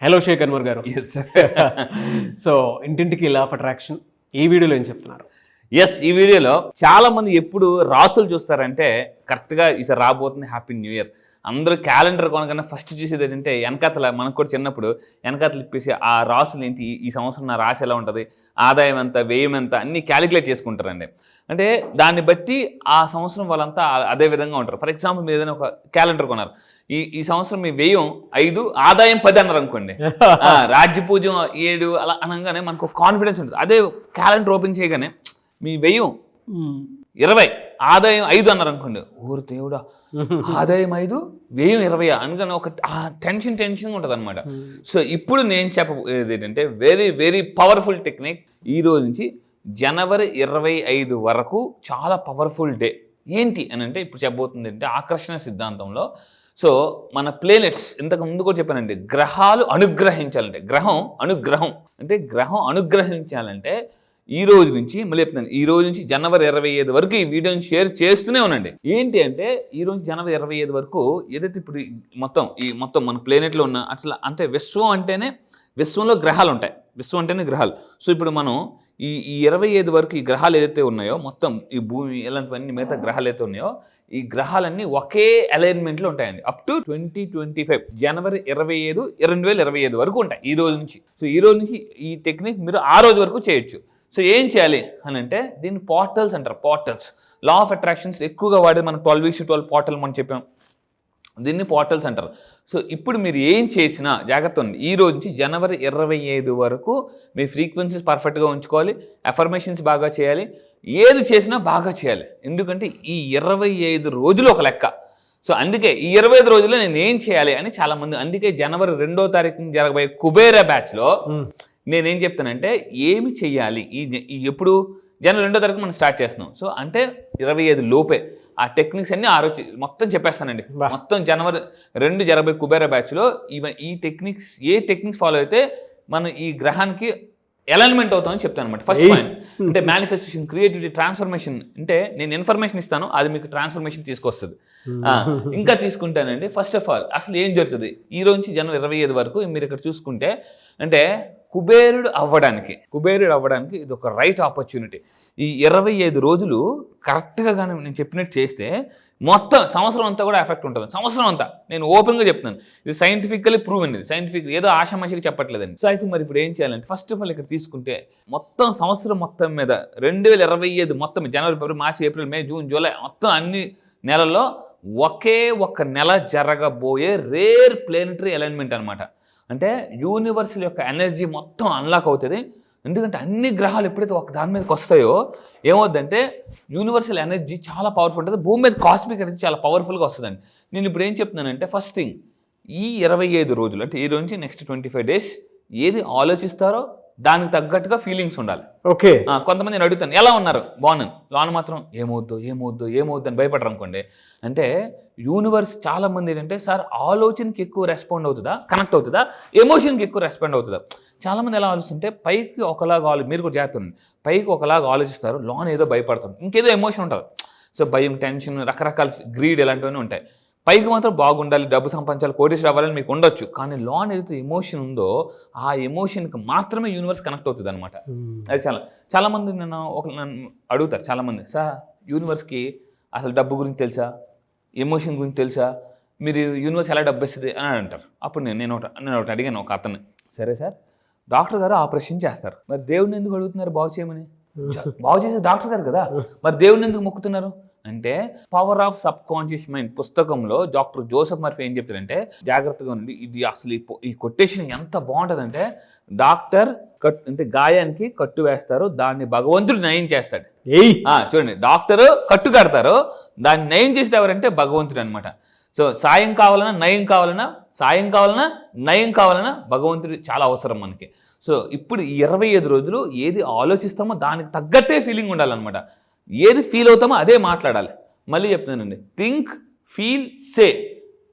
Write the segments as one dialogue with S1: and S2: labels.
S1: Hello Sheikh Anwar గారు.
S2: Yes
S1: so ఇంటింటికి law of attraction ఈ వీడియోలో ఏం చెప్తున్నారు?
S2: ఎస్ ఈ వీడియోలో చాలా మంది ఎప్పుడు రాసులు చూస్తారంటే కరెక్ట్గా ఈసారి రాబోతుంది హ్యాపీ న్యూ ఇయర్. అందరూ క్యాలెండర్ కొనగానే ఫస్ట్ చూసేది ఏంటంటే వెనకాతల, మనకు కూడా చిన్నప్పుడు వెనకాతలు ఇప్పేసి ఆ రాసులు ఏంటి, ఈ సంవత్సరం నా రాశి ఎలా ఉంటుంది, ఆదాయం ఎంత, వ్యయం ఎంత అన్నీ క్యాలిక్యులేట్ చేసుకుంటారండి. అంటే దాన్ని బట్టి ఆ సంవత్సరం వాళ్ళంతా అదే విధంగా ఉంటారు. ఫర్ ఎగ్జాంపుల్ మీరు ఏదైనా ఒక క్యాలెండర్ కొన్నారు, ఈ సంవత్సరం మీ వ్యయం 5 ఆదాయం 10 అన్నారు అనుకోండి, రాజ్యపూజ్యం 7 అలా అనగానే మనకు కాన్ఫిడెన్స్ ఉంటుంది. అదే క్యాలెండర్ ఓపెన్ చేయగానే మీ వ్యయం 20 ఆదాయం 5 అన్నారు అనుకోండి, ఊరు దేవుడా ఆదాయం 5 వ్యయం 20 అనగానే ఒక టెన్షన్ ఉంటుంది అనమాట. సో ఇప్పుడు నేను చెప్పబోయేది ఏంటంటే వెరీ పవర్ఫుల్ టెక్నిక్. ఈ రోజు నుంచి జనవరి 25 వరకు చాలా పవర్ఫుల్ డే. ఏంటి అని అంటే ఇప్పుడు చెప్పబోతుంది అంటే ఆకర్షణ సిద్ధాంతంలో. సో మన ప్లేనెట్స్ ఇంతకు ముందు కూడా చెప్పానండి, గ్రహాలు అనుగ్రహించాలంటే, గ్రహం అనుగ్రహించాలంటే ఈ రోజు నుంచి మళ్ళీ చెప్తున్నాను, ఈ రోజు నుంచి జనవరి 25 వరకు ఈ వీడియోని షేర్ చేస్తూనే ఉండండి. ఏంటి అంటే ఈ రోజు జనవరి 25 వరకు ఏదైతే ఇప్పుడు మొత్తం మన ప్లేనెట్లో ఉన్న అట్లా అంటే విశ్వంలో గ్రహాలు ఉంటాయి. విశ్వం అంటేనే గ్రహాలు. సో ఇప్పుడు మనం ఈ 25 వరకు ఈ గ్రహాలు ఏదైతే ఉన్నాయో, మొత్తం ఈ భూమి ఇలాంటివన్నీ మిగతా గ్రహాలు అయితే ఉన్నాయో, ఈ గ్రహాలన్నీ ఒకే అలైన్మెంట్లో ఉంటాయండి అప్ టు 2025 జనవరి 25 2025 వరకు ఉంటాయి ఈ రోజు నుంచి. సో ఈ రోజు నుంచి ఈ టెక్నిక్ మీరు ఆ రోజు వరకు చేయొచ్చు. సో ఏం చేయాలి అని అంటే దీన్ని పోర్టల్స్ అంటారు. పోర్టల్స్ లా ఆఫ్ అట్రాక్షన్స్ ఎక్కువగా వాడేది మనం 12x12 పోర్టల్ మనం చెప్పాం, దీన్ని పోర్టల్స్ అంటారు. సో ఇప్పుడు మీరు ఏం చేసినా జాగ్రత్త ఉంది. ఈ రోజు నుంచి జనవరి 25 వరకు మీ ఫ్రీక్వెన్సీస్ పర్ఫెక్ట్గా ఉంచుకోవాలి, అఫర్మేషన్స్ బాగా చేయాలి, ఏది చేసినా బాగా చేయాలి. ఎందుకంటే ఈ 25 రోజులు ఒక లెక్క. సో అందుకే ఈ 25 రోజుల్లో నేను ఏం చేయాలి అని చాలామంది, అందుకే జనవరి 2వ తారీఖున జరగబోయే కుబేర బ్యాచ్లో నేనేం చెప్తానంటే ఏమి చెయ్యాలి ఎప్పుడు జనవరి 2వ తారీఖు మనం స్టార్ట్ చేస్తున్నాం. సో అంటే 25 లోపే ఆ టెక్నిక్స్ అన్ని ఆ రోజు మొత్తం చెప్పేస్తానండి. మొత్తం జనవరి 2 జరగబోయే కుబేర బ్యాచ్లో ఈ టెక్నిక్స్, ఏ టెక్నిక్స్ ఫాలో అయితే మనం ఈ గ్రహానికి అలైన్మెంట్ అవుతామని చెప్తాను అనమాట. ఫస్ట్ పాయింట్ అంటే మేనిఫెస్టేషన్, క్రియేటివిటీ, ట్రాన్స్ఫర్మేషన్. అంటే నేను ఇన్ఫర్మేషన్ ఇస్తాను, అది మీకు ట్రాన్స్ఫర్మేషన్ తీసుకొస్తుంది. ఇంకా తీసుకుంటానండి. ఫస్ట్ ఆఫ్ ఆల్ అసలు ఏం జరుగుతుంది ఈ రోజు నుంచి జనవరి 25 వరకు మీరు ఇక్కడ చూసుకుంటే, అంటే కుబేరుడు అవ్వడానికి ఇది ఒక రైట్ ఆపర్చునిటీ. ఈ 25 రోజులు కరెక్ట్గా కానీ నేను చెప్పినట్టు చేస్తే మొత్తం సంవత్సరం అంతా కూడా ఎఫెక్ట్ ఉంటుంది. సంవత్సరం అంతా నేను ఓపెన్గా చెప్తున్నాను, ఇది సైంటిఫికల్లీ ప్రూవ్ అండి. సైంటిఫిక్ ఏదో ఆషామాషిగా చెప్పట్లేదండి. సో అయితే మరి ఇప్పుడు ఏం చేయాలంటే ఫస్ట్ ఆఫ్ ఆల్ ఇక్కడ తీసుకుంటే మొత్తం సంవత్సరం మొత్తం మీద 2025 మొత్తం జనవరి, ఫిబ్రవరి, మార్చి, ఏప్రిల్, మే, జూన్, జూలై మొత్తం అన్ని నెలల్లో ఒకే ఒక నెల జరగబోయే రేర్ ప్లేనటరీ అలైన్మెంట్ అనమాట. అంటే యూనివర్సల్ యొక్క ఎనర్జీ మొత్తం అన్లాక్ అవుతుంది. ఎందుకంటే అన్ని గ్రహాలు ఎప్పుడైతే ఒక దాని మీదకి వస్తాయో ఏమవుద్దంటే యూనివర్సల్ ఎనర్జీ చాలా పవర్ఫుల్ ఉంటుంది. భూమి మీద కాస్మిక్ ఎనర్జీ చాలా పవర్ఫుల్గా వస్తుందండి. నేను ఇప్పుడు ఏం చెప్తున్నానంటే ఫస్ట్ థింగ్, ఈ 25 రోజులు అంటే ఈ రోజు నుంచి నెక్స్ట్ 25 డేస్ ఏది ఆలోచిస్తారో దానికి తగ్గట్టుగా ఫీలింగ్స్ ఉండాలి.
S1: ఓకే.
S2: కొంతమంది నేను అడుగుతాను, ఎలా ఉన్నారు, బాగున్నాను, లోన మాత్రం ఏమవుద్దో అని భయపడరు అనుకోండి. అంటే యూనివర్స్ చాలా మంది ఏంటంటే సార్ ఆలోచనకి ఎక్కువ రెస్పాండ్ అవుతుందా, కనెక్ట్ అవుతుందా, ఎమోషన్కి ఎక్కువ రెస్పాండ్ అవుతుందా? చాలామంది ఎలా ఆలోచిస్తుంటే పైకి ఒకలాగా మీరు కూడా చేస్తుంది, పైకి ఒకలాగా ఆలోచిస్తారు, లోన ఏదో భయపడతారు, ఇంకేదో ఎమోషన్ ఉంటుంది. సో భయం, టెన్షన్, రకరకాల గ్రీడ్ ఇలాంటివన్నీ ఉంటాయి. పైకి మాత్రం బాగుండాలి, డబ్బు సంపాదించాలి, కోటీశ్వరుడు అవ్వాలని మీకు ఉండొచ్చు. కానీ లోన్ ఏదైతే ఎమోషన్ ఉందో ఆ ఎమోషన్కి మాత్రమే యూనివర్స్ కనెక్ట్ అవుతుంది అనమాట. అది చాలామంది నన్ను అడుగుతారు చాలామంది, సార్ యూనివర్స్కి అసలు డబ్బు గురించి తెలుసా, ఎమోషన్ గురించి తెలుసా, మీరు యూనివర్స్ ఎలా డబ్బు ఇస్తుంది అని అంటారు. అప్పుడు నేను ఒకటి అడిగాను ఒక అతన్ని, సరే సార్ డాక్టర్ గారు ఆపరేషన్ చేస్తారు, మరి దేవుడిని ఎందుకు అడుగుతున్నారు బాగు చేయమని? బాగు చేసే డాక్టర్ గారు కదా, మరి దేవుడిని ఎందుకు మొక్కుతున్నారు అంటే power of sub conscious mind పుస్తకంలో డాక్టర్ జోసెఫ్ మర్ఫీ ఏం చెప్తారంటే, జాగ్రత్తగా ఉండి, ఇది అసలు ఈ కొటేషన్ ఎంత బాగుంటుందంటే, డాక్టర్ అంటే గాయానికి కట్టు వేస్తారు, దాన్ని భగవంతుడు నయం చేస్తాడు. చూడండి, డాక్టర్ కట్టు కడతారు, దాన్ని నయం చేసేది ఎవరంటే భగవంతుడు అనమాట. సో సాయం కావాలన్నా నయం కావాలన్నా భగవంతుడు చాలా అవసరం మనకి. సో ఇప్పుడు ఈ 25 రోజులు ఏది ఆలోచిస్తామో దానికి తగ్గట్టే ఫీలింగ్ ఉండాలన్నమాట. ఏది ఫీల్ అవుతామో అదే మాట్లాడాలి. మళ్ళీ చెప్తున్నానండి, థింక్, ఫీల్, సే.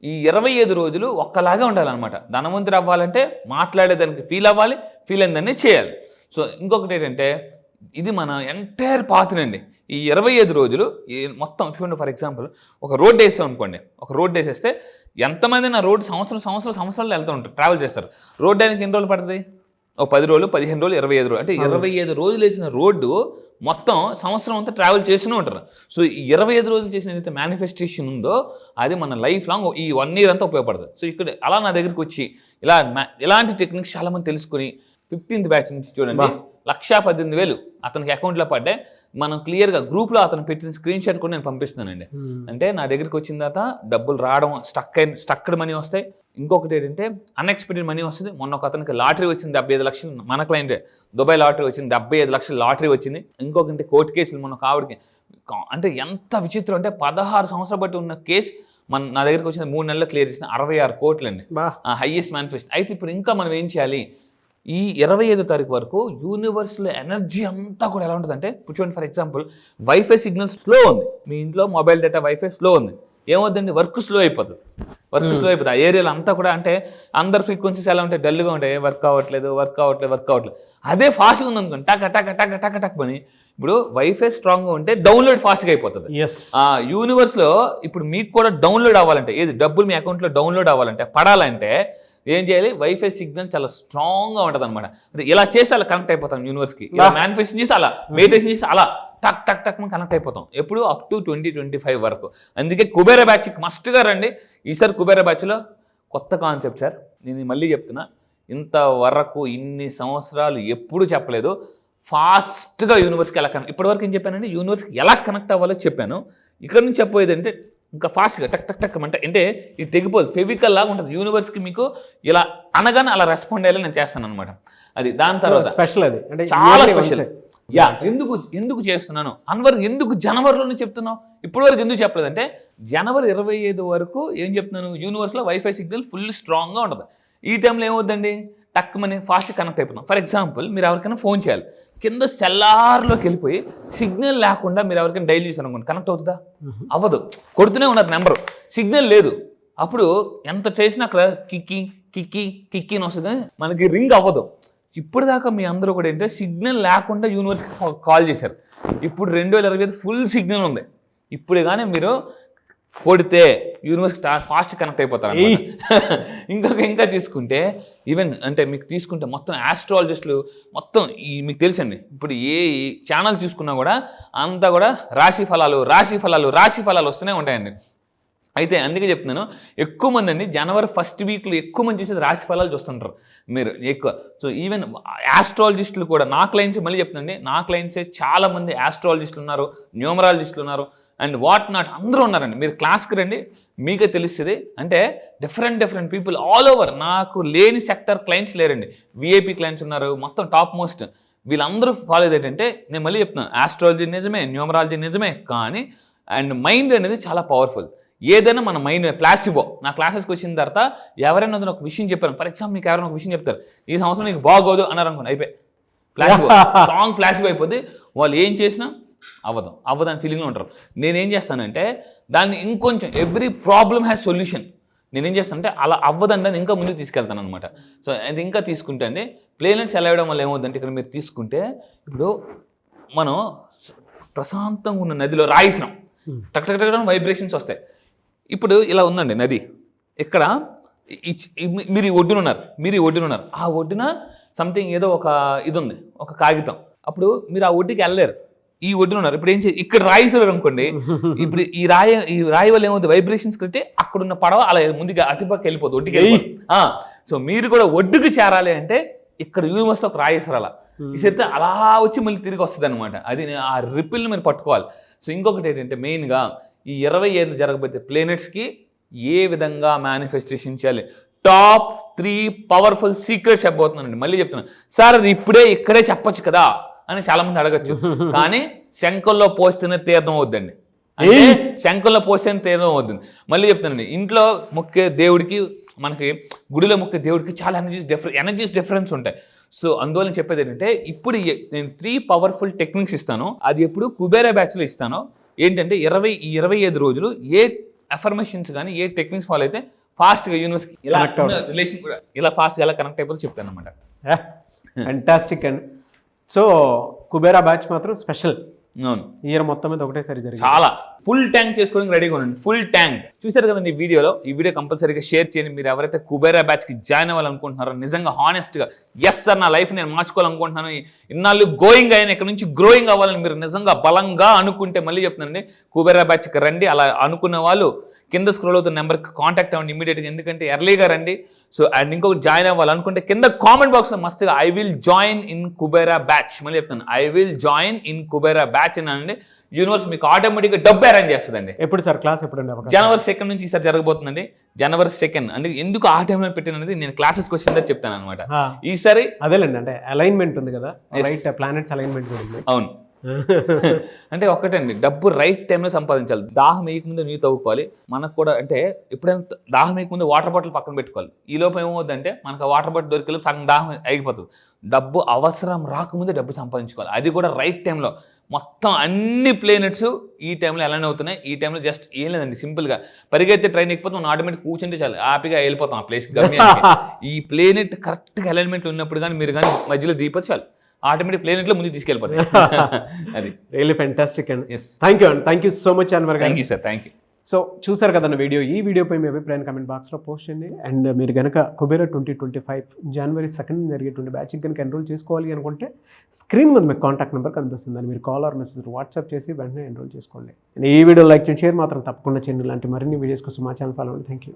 S2: ఈ 25 రోజులు ఒక్కలాగే ఉండాలన్నమాట. ధనవంతుడు అవ్వాలంటే మాట్లాడేదానికి ఫీల్ అవ్వాలి, ఫీల్ అయిందాన్ని చేయాలి. సో ఇంకొకటి ఏంటంటే, ఇది మన ఎంటైర్ పాత్రండి. ఈ 25 రోజులు మొత్తం చూడండి. ఫర్ ఎగ్జాంపుల్ ఒక రోడ్ వేసాం అనుకోండి. ఒక రోడ్ వేసేస్తే ఎంతమంది నా రోడ్డు సంవత్సరాలు వెళ్తూ ఉంటారు, ట్రావెల్ చేస్తారు. రోడ్డు ఆయనకి ఎన్ని రోజులు పడుతుంది? ఒక 10 రోజులు, 15 రోజులు, 25 రోజులు. అంటే 25 రోజులు వేసిన రోడ్డు మొత్తం సంవత్సరం అంతా ట్రావెల్ చేస్తూనే ఉంటారు. సో ఈ 25 రోజులు చేసిన ఏదైతే మేనిఫెస్టేషన్ ఉందో అది మన లైఫ్ లాంగ్ ఈ 1 year అంతా ఉపయోగపడుతుంది. సో ఇక్కడ అలా నా దగ్గరికి వచ్చి ఇలాంటి టెక్నిక్స్ చాలా మంది తెలుసుకుని 15th బ్యాచ్ నుంచి చూడండి 1,18,000 అతనికి అకౌంట్లో పడ్డాయి. మనం క్లియర్గా గ్రూప్లో అతను పెట్టిన స్క్రీన్ షాట్ కూడా నేను పంపిస్తానండి. అంటే నా దగ్గరికి వచ్చిన తర్వాత డబ్బులు రావడం, స్టక్డ్ మనీ వస్తాయి. ఇంకొకటి ఏంటంటే అన్ఎక్స్పెక్టెడ్ మనీ వస్తుంది. మొన్న ఒక అతనికి లాటరీ వచ్చింది 75 లక్షలు. మన క్లయింటే దుబాయ్ లాటరీ వచ్చింది, 75 లక్షలు లాటరీ వచ్చింది. ఇంకొకటి కోర్టు కేసులు మొన్న కావిడికి. అంటే ఎంత విచిత్రం అంటే 16 సంవత్సరాలు బట్టి ఉన్న కేసు నా దగ్గరికి వచ్చిన 3 నెలలు క్లియర్ చేసిన 66 కోట్లు అండి, హైయెస్ట్ మేనిఫెస్ట్. అయితే ఇప్పుడు ఇంకా మనం ఏం చేయాలి? ఈ 25వ తారీఖు వరకు యూనివర్స్లో ఎనర్జీ అంతా కూడా ఎలా ఉంటుందంటే, ఇప్పుడు చూడండి for example wifi signal slow ఉంది, మీ ఇంట్లో మొబైల్ డేటా వైఫై స్లో ఉంది, ఏమవుతుందండి? వర్క్ స్లో అయిపోతుంది. ఆ ఏరియాలో అంతా కూడా అంటే అందరు ఫ్రీక్వెన్సీస్ ఎలా ఉంటాయి? డల్గా ఉంటాయి, వర్క్ అవ్వట్లేదు. అదే ఫాస్ట్గా ఉంది అనుకోండి, టక్ పని. ఇప్పుడు వైఫై స్ట్రాంగ్గా ఉంటే డౌన్లోడ్ ఫాస్ట్గా అయిపోతుంది. యూనివర్స్లో ఇప్పుడు మీకు కూడా డౌన్లోడ్ అవ్వాలంటే, ఏది డబ్బులు మీ అకౌంట్లో డౌన్లోడ్ అవ్వాలంటే, పడాలంటే ఏం చేయాలి? వైఫై సిగ్నల్ చాలా స్ట్రాంగ్గా ఉంటుంది అనమాట. అంటే ఇలా చేస్తే అలా కనెక్ట్ అయిపోతాం యూనివర్స్కి. ఇలా మేనిఫెస్టేషన్ చేస్తే అలా, మెడిటేషన్ చేస్తే అలా టక్ మనం కనెక్ట్ అయిపోతాం. ఎప్పుడు అప్ టు 2025 వరకు. అందుకే కుబేర బ్యాచ్కి మస్ట్గా రండి. ఈసారి కుబేర బ్యాచ్లో కొత్త కాన్సెప్ట్ సార్. నేను మళ్ళీ చెప్తున్నా, ఇంతవరకు ఇన్ని సంవత్సరాలు ఎప్పుడు చెప్పలేదు. ఫాస్ట్గా యూనివర్స్కి ఎలా కనెక్ట్, ఇప్పటివరకు ఏం చెప్పానండి? యూనివర్స్కి ఎలా కనెక్ట్ అవ్వాలో చెప్పాను. ఇక్కడ నుంచి చెప్పబోయేది అంటే ఇంకా ఫాస్ట్గా టక్ అంటే ఇది తెగిపోదు, ఫెవికల్ లాగా ఉంటుంది. యూనివర్స్కి మీకు ఇలా అనగానే అలా రెస్పాండ్ అయ్యేలా నేను చేస్తాను అనమాట. అది దాని తర్వాత
S1: స్పెషల్, అది అంటే
S2: చాలా స్పెషల్. ఎందుకు చేస్తున్నాను అన్వర్? ఎందుకు జనవరిలోనే చెప్తున్నావు? ఇప్పటి వరకు ఎందుకు చెప్పలేదంటే, జనవరి 25 వరకు ఏం చెప్తున్నాను? యూనివర్స్లో వైఫై సిగ్నల్ ఫుల్ స్ట్రాంగ్గా ఉంటుంది. ఈ టైంలో ఏమవుద్దండి? టక్కుమని ఫాస్ట్ కనెక్ట్ అయిపోతున్నాం. ఫర్ ఎగ్జాంపుల్ మీరు ఎవరికైనా ఫోన్ చేయాలి, కింద సెల్లార్లోకి వెళ్ళిపోయి సిగ్నల్ లేకుండా మీరు ఎవరికైనా డైల్ చేశారు అనుకోండి, కనెక్ట్ అవుతుందా? అవ్వదు. కొడుతూనే ఉన్నారు నెంబరు, సిగ్నల్ లేదు. అప్పుడు ఎంత చేసినా అక్కడ కిక్కి అని వస్తుంది, మనకి రింగ్ అవ్వదు. ఇప్పుడు దాకా మీ అందరూ కూడా ఏంటంటే సిగ్నల్ లేకుండా యూనివర్స్కి కాల్ చేశారు. ఇప్పుడు 2025 ఫుల్ సిగ్నల్ ఉంది. ఇప్పుడు కానీ మీరు కొడితే యూనివర్స్కి ఫాస్ట్ కనెక్ట్ అయిపోతారు. ఇంకా తీసుకుంటే ఈవెన్ అంటే మీకు తీసుకుంటే మొత్తం ఆస్ట్రాలజిస్టులు మొత్తం మీకు తెలుసండి. ఇప్పుడు ఏ ఛానల్ తీసుకున్నా కూడా అంతా కూడా రాశి ఫలాలు వస్తూనే ఉంటాయండి. అయితే అందుకే చెప్తున్నాను, ఎక్కువ మంది అండి జనవరి 1st వీక్లో ఎక్కువ మంది చూసేది రాశి ఫలాలు చూస్తుంటారు మీరు ఎక్కువ. సో ఈవెన్ ఆస్ట్రాలజిస్టులు కూడా నా క్లయింట్స్, మళ్ళీ చెప్తుందండి, నా క్లయింట్సే చాలామంది ఆస్ట్రాలజిస్టులు ఉన్నారు, న్యూమరాలజిస్టులు ఉన్నారు, అండ్ వాట్ నాట్ అందరూ ఉన్నారండి. మీరు క్లాస్కి రండి, మీకే తెలుస్తుంది. అంటే డిఫరెంట్ పీపుల్ ఆల్ ఓవర్. నాకు లేని సెక్టర్ క్లయింట్స్ లేరండి, విఐపి క్లయింట్స్ ఉన్నారు, మొత్తం టాప్ మోస్ట్. వీళ్ళందరూ ఫాలో ఏంటంటే, నేను మళ్ళీ చెప్తున్నాను, ఆస్ట్రాలజీ నిజమే, న్యూమరాలజీ నిజమే, కానీ అండ్ మైండ్ అనేది చాలా పవర్ఫుల్. ఏదైనా మన మైండ్ ప్లాసిబో. నా క్లాసెస్కి వచ్చిన తర్వాత ఎవరైనా ఒక విషయం చెప్పారు, ఫర్ ఎగ్జాంపుల్ మీకు ఎవరైనా ఒక విషయం చెప్తారు, ఈ సంవత్సరం నీకు బాగోదు అన్నారు అనుకోండి, అయిపోయి ప్లాసిబో, స్ట్రాంగ్ ప్లాసిబో అయిపోద్ది. వాళ్ళు ఏం చేసినా అవ్వదని ఫీలింగ్లో ఉంటారు. నేనేం చేస్తానంటే దాన్ని ఇంకొంచెం, ఎవ్రీ ప్రాబ్లమ్ హ్యాస్ సొల్యూషన్. నేనేం చేస్తానంటే అలా అవ్వదని దాన్ని ఇంకా ముందుకు తీసుకెళ్తాను అనమాట. సో అది ఇంకా తీసుకుంటే అండి ప్లేనెట్స్ ఎలా వేయడం వల్ల ఏమవుతుందంటే, ఇక్కడ మీరు తీసుకుంటే ఇప్పుడు మనం ప్రశాంతంగా ఉన్న నదిలో రాయిసినాం, టక్ వైబ్రేషన్స్ వస్తాయి. ఇప్పుడు ఇలా ఉందండి నది, ఇక్కడ మీరు ఈ ఒడ్డునున్నారు, ఆ ఒడ్డున సంథింగ్ ఏదో ఒక ఇది ఉంది, ఒక కాగితం. అప్పుడు మీరు ఆ ఒడ్డుకి వెళ్ళలేరు, ఈ ఒడ్డున ఉన్నారు. ఇప్పుడు ఏం చేయాలి? ఇక్కడ రాయిస్తారు అనుకోండి, ఇప్పుడు ఈ రాయి వల్ల ఏమవుతుంది? వైబ్రేషన్స్ కట్టి అక్కడున్న పడవ అలా ముందుగా అతిపక్క వెళ్ళిపోతుంది, ఒడ్డుకి వెళ్ళిపోతుంది. సో మీరు కూడా ఒడ్డుకు చేరాలి అంటే ఇక్కడ యూనివర్స్లో ఒక రాయిస్తారు, అలా ఇసరితే అలా వచ్చి మళ్ళీ తిరిగి వస్తుంది అనమాట. అది ఆ రిపిల్ని మీరు పట్టుకోవాలి. సో ఇంకొకటి ఏంటంటే మెయిన్గా ఈ 25 జరగబోతే ప్లేనెట్స్కి ఏ విధంగా మేనిఫెస్టేషన్ చేయాలి, టాప్ 3 పవర్ఫుల్ సీక్రెట్స్ చెప్పబోతున్నానండి. మళ్ళీ చెప్తున్నాను సార్, అది ఇక్కడే చెప్పొచ్చు కదా అని చాలా మంది అడగచ్చు, కానీ శంఖంలో పోస్తేనే తీర్థం అవుద్దండి. అంటే శంఖంలో పోస్తేనే తీర్థం అవుతుంది. మళ్ళీ చెప్తానండి, ఇంట్లో మొక్కే దేవుడికి, మనకి గుడిలో మొక్కే దేవుడికి చాలా ఎనర్జీస్ డిఫరెన్స్ ఉంటాయి. సో అందువల్ల చెప్పేది ఏంటంటే, ఇప్పుడు నేను 3 పవర్ఫుల్ టెక్నిక్స్ ఇస్తాను. అది ఎప్పుడు కుబేరా బ్యాచ్లో ఇస్తాను. ఏంటంటే 25 రోజులు ఏ అఫర్మేషన్స్ కానీ ఏ టెక్నిక్స్ ఫాలో అయితే ఫాస్ట్గా యూనివర్స్కి ఇలా రిలేషన్ కూడా ఇలా ఫాస్ట్గా ఎలా కనెక్ట్ అయిపోతే చెప్తాను అనమాట.
S1: ఫ్యాంటాస్టిక్ అండి. సో కుబేరా బ్యాచ్ మాత్రం స్పెషల్.
S2: అవును,
S1: ఇయర్ మొత్తం మీద ఒకటేసారి జరిగింది.
S2: చాలా ఫుల్ ట్యాంక్ చేసుకోవడానికి రెడీగా ఉండండి. ఫుల్ ట్యాంక్ చూసారు కదండి ఈ వీడియోలో. ఈ వీడియో కంపల్సరీగా షేర్ చేయండి. మీరు ఎవరైతే కుబేరా బ్యాచ్కి జాయిన్ అవ్వాలనుకుంటున్నారో, నిజంగా హానెస్ట్గా ఎస్ సార్ నా లైఫ్ నేను మార్చుకోవాలనుకుంటున్నాను, ఇన్నాళ్ళు గోయింగ్ అయిన ఇక్కడ నుంచి గ్రోయింగ్ అవ్వాలని మీరు నిజంగా బలంగా అనుకుంటే, మళ్ళీ చెప్తున్నానండి, కుబేరా బ్యాచ్కి రండి. అలా అనుకున్న వాళ్ళు కింద స్క్రోల్ అవుతున్న నెంబర్కి కాంటాక్ట్ అవ్వండి ఇమీడియట్గా, ఎందుకంటే ఎర్లీగా రండి. సో అండ్ ఇంకొకటి జాయిన్ అవ్వాలనుకుంటే కింద కామెంట్ బాక్స్లో మస్తుగా I will join in Kubera batch, మళ్ళీ చెప్తాను I will join in Kubera batch అని అనండి. యూనివర్స్ మీకు ఆటోమేటిక్గా డబ్బు అరేంజ్ చేస్తుందండి.
S1: ఎప్పుడు సార్ క్లాస్ ఎప్పుడండి?
S2: జనవరి 2 నుంచి ఈసారి జరగబోతుందండి. జనవరి 2 అంటే ఎందుకు ఆ టైంలో పెట్టినది నేను క్లాసెస్కి వచ్చిందా చెప్తాను అనమాట. ఈసారి
S1: అదేలేండి, అంటే అలైన్మెంట్ ఉంది కదా, రైట్ ప్లానెట్స్ అలైన్మెంట్ కూడా ఉంది.
S2: అవును. అంటే ఒక్కటండి, డబ్బు రైట్ టైంలో సంపాదించాలి. దాహం వేయకముందు నీళ్ళు తవ్వుకోవాలి. మనకు కూడా అంటే ఎప్పుడైనా దాహం వేయకముందు వాటర్ బాటిల్ పక్కన పెట్టుకోవాలి. ఈ లోపం ఏమవుతుందంటే మనకు ఆ వాటర్ బాటిల్ దొరికే సగం దాహం అయిపోతుంది. డబ్బు అవసరం రాకముందే డబ్బు సంపాదించుకోవాలి, అది కూడా రైట్ టైంలో. మొత్తం అన్ని ప్లేనెట్స్ ఈ టైంలో ఎలానే అవుతున్నాయి. ఈ టైంలో జస్ట్ ఏం లేదండి, సింపుల్గా పరిగెత్తే ట్రైన్ ఎక్కిపోతే మనం ఆటోమేటిక్ కూర్చుంటే చాలు, హ్యాపీగా వెళ్ళిపోతాం ఆ ప్లేస్కి. ఈ ప్లేనెట్ కరెక్ట్గా అలైన్మెంట్లో ఉన్నప్పుడు కానీ మీరు కానీ మధ్యలో దిగిపోతే చాలు, ఆటోమేటిక్ ప్లేనెట్లో ముందుకు తీసుకెళ్ళిపోతాయి. అది
S1: రియల్లీ ఫెంటాస్టిక్ అండి.
S2: ఎస్,
S1: థ్యాంక్ యూ అండి, thank you so much Anwar గారు.
S2: Thank you sir, thank you.
S1: So చూసారు కదన్న వీడియో. ఈ వీడియోపై మీ అభిప్రాయాన్ని కమెంట్ బాక్స్లో పోస్ట్ చేయండి. అండ్ మీరు కనుక కుబేరా 2025 జనవరి 2 జరిగేటువంటి బ్యాచ్కి కనుక ఎన్రోల్ చేసుకోవాలి అనుకుంటే స్క్రీన్ మీద మీకు కాంటాక్ట్ నెంబర్ కనిపిస్తుంది, అని మీరు కాల్ ఆర్ మెసేజ్ వాట్సాప్ చేసి వెంటనే ఎన్రోల్ చేసుకోండి. ఈ వీడియో లైక్ చేసి షేర్ మాత్రం తప్పకుండా చేయండి. ఇలాంటి మరిన్ని వీడియోస్ కోసం మా ఛానల్ ఫాలో అవ్వండి. Thank you.